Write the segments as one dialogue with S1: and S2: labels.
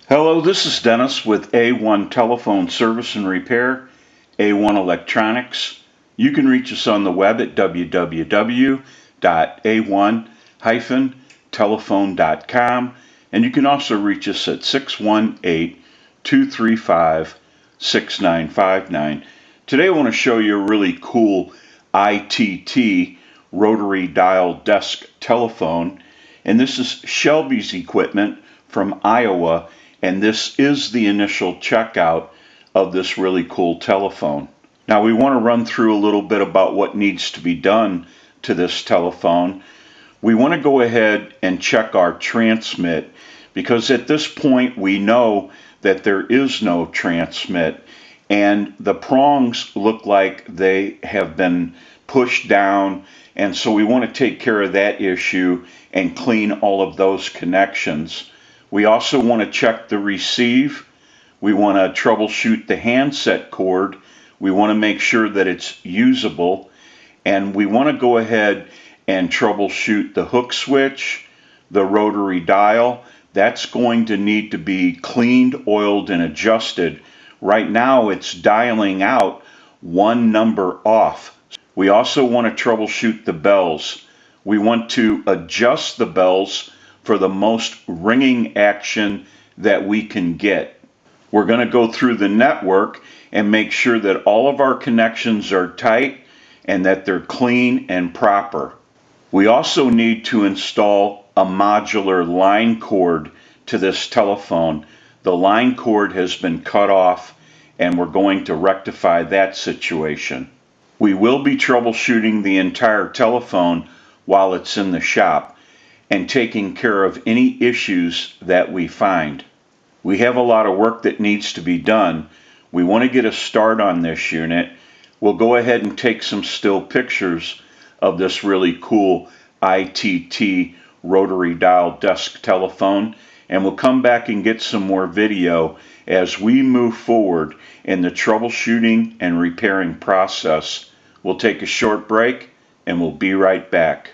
S1: Hello, this is Dennis with A1 Telephone Service and Repair, A1 Electronics. You can reach us on the web at www.a1-telephone.com, and you can also reach us at 618-235-6959. Today I want to show you a really cool ITT rotary dial desk telephone, and this is Shelby's equipment from Iowa. And this is the initial checkout of this really cool telephone. Now we want to run through a little bit about what needs to be done to this telephone. We want to go ahead and check our transmit, because at this point we know that there is no transmit and the prongs look like they have been pushed down, and so we want to take care of that issue and clean all of those connections. We also want to check the receive. We want to troubleshoot the handset cord. We want to make sure that it's usable. And we want to go ahead and troubleshoot the hook switch, the rotary dial. That's going to need to be cleaned, oiled, and adjusted. Right now it's dialing out one number off. We also want to troubleshoot the bells. We want to adjust the bells for the most ringing action that we can get. We're going to go through the network and make sure that all of our connections are tight and that they're clean and proper. We also need to install a modular line cord to this telephone. The line cord has been cut off, and we're going to rectify that situation. We will be troubleshooting the entire telephone while it's in the shop and taking care of any issues that we find. We have a lot of work that needs to be done. We want to get a start on this unit. We'll go ahead and take some still pictures of this really cool ITT rotary dial desk telephone, and we'll come back and get some more video as we move forward in the troubleshooting and repairing process. We'll take a short break and we'll be right back.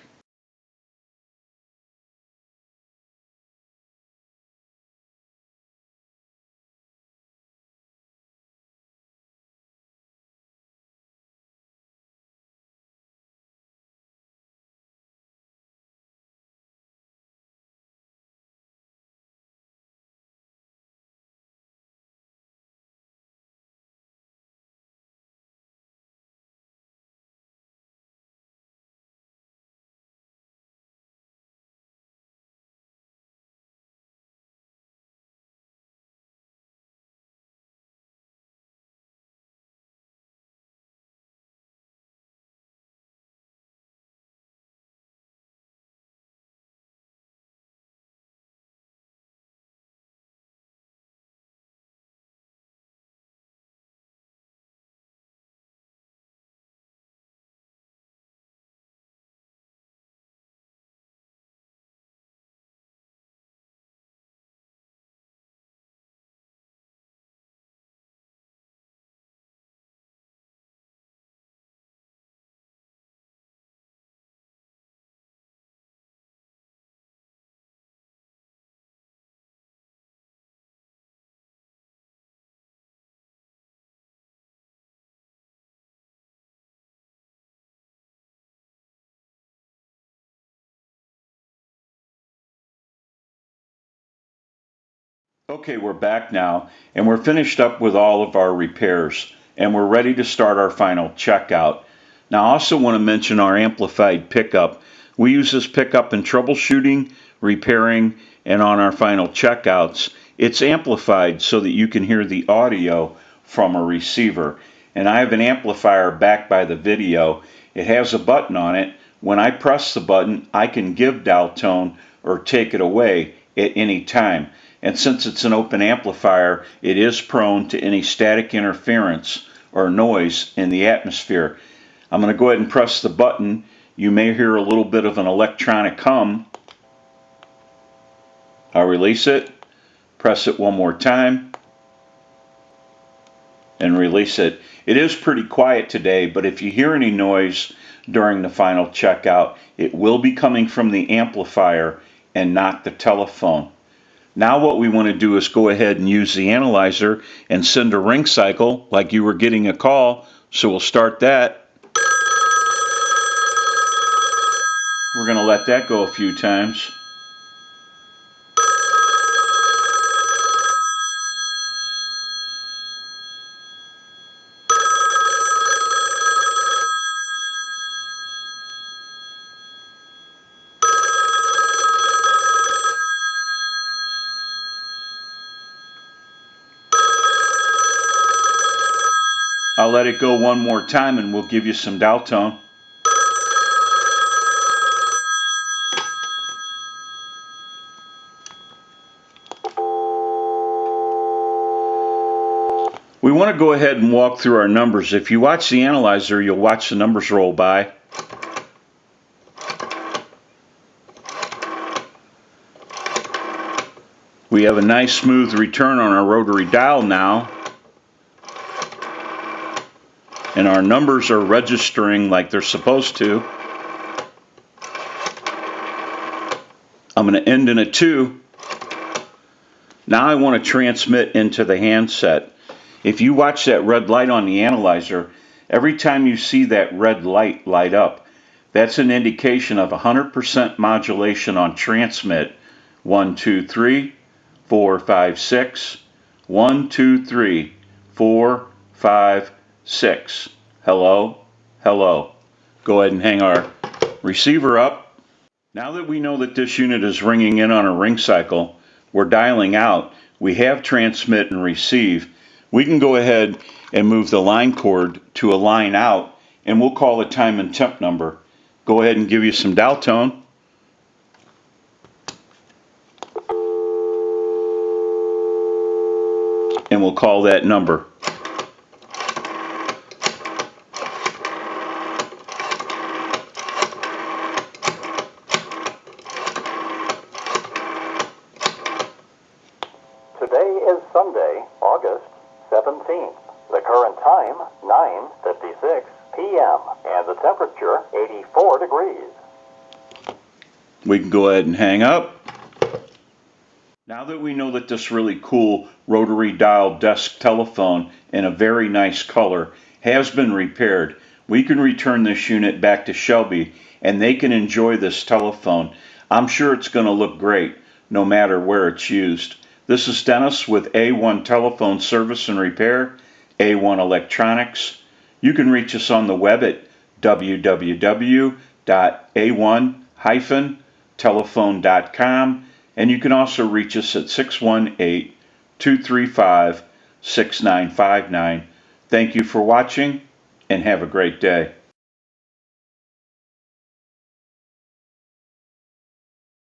S1: Okay, we're back now, and we're finished up with all of our repairs, and we're ready to start our final checkout. Now, I also want to mention our amplified pickup. We use this pickup in troubleshooting, repairing, and on our final checkouts. It's amplified so that you can hear the audio from a receiver. And I have an amplifier back by the video. It has a button on it. When I press the button, I can give dial tone or take it away at any time. And since it's an open amplifier, it is prone to any static interference or noise in the atmosphere. I'm going to go ahead and press the button. You may hear a little bit of an electronic hum. I'll release it, press it one more time, and release it. It is pretty quiet today, but if you hear any noise during the final checkout, it will be coming from the amplifier and not the telephone. Now what we want to do is go ahead and use the analyzer and send a ring cycle like you were getting a call. So we'll start that. We're going to let that go a few times. I'll let it go one more time and we'll give you some dial tone. We want to go ahead and walk through our numbers. If you watch the analyzer, you'll watch the numbers roll by. We have a nice smooth return on our rotary dial now. And our numbers are registering like they're supposed to. I'm going to end in a 2. Now I want to transmit into the handset. If you watch that red light on the analyzer, every time you see that red light light up, that's an indication of 100% modulation on transmit. 1, 2, 3, 4, 5, 6. 1, 2, 3, 4, 5, 6. Hello, hello. Go ahead and hang our receiver up. Now that we know that this unit is ringing in on a ring cycle, we're dialing out. We have transmit and receive. We can go ahead and move the line cord to a line out, and we'll call a time and temp number. Go ahead and give you some dial tone. And we'll call that number.
S2: Today is Sunday, August 17th. The current time, 9:56 p.m. and the temperature, 84 degrees.
S1: We can go ahead and hang up. Now that we know that this really cool rotary dial desk telephone in a very nice color has been repaired, we can return this unit back to Shelby and they can enjoy this telephone. I'm sure it's going to look great no matter where it's used. This is Dennis with A1 Telephone Service and Repair, A1 Electronics. You can reach us on the web at www.a1-telephone.com, and you can also reach us at 618-235-6959. Thank you for watching and have a great day.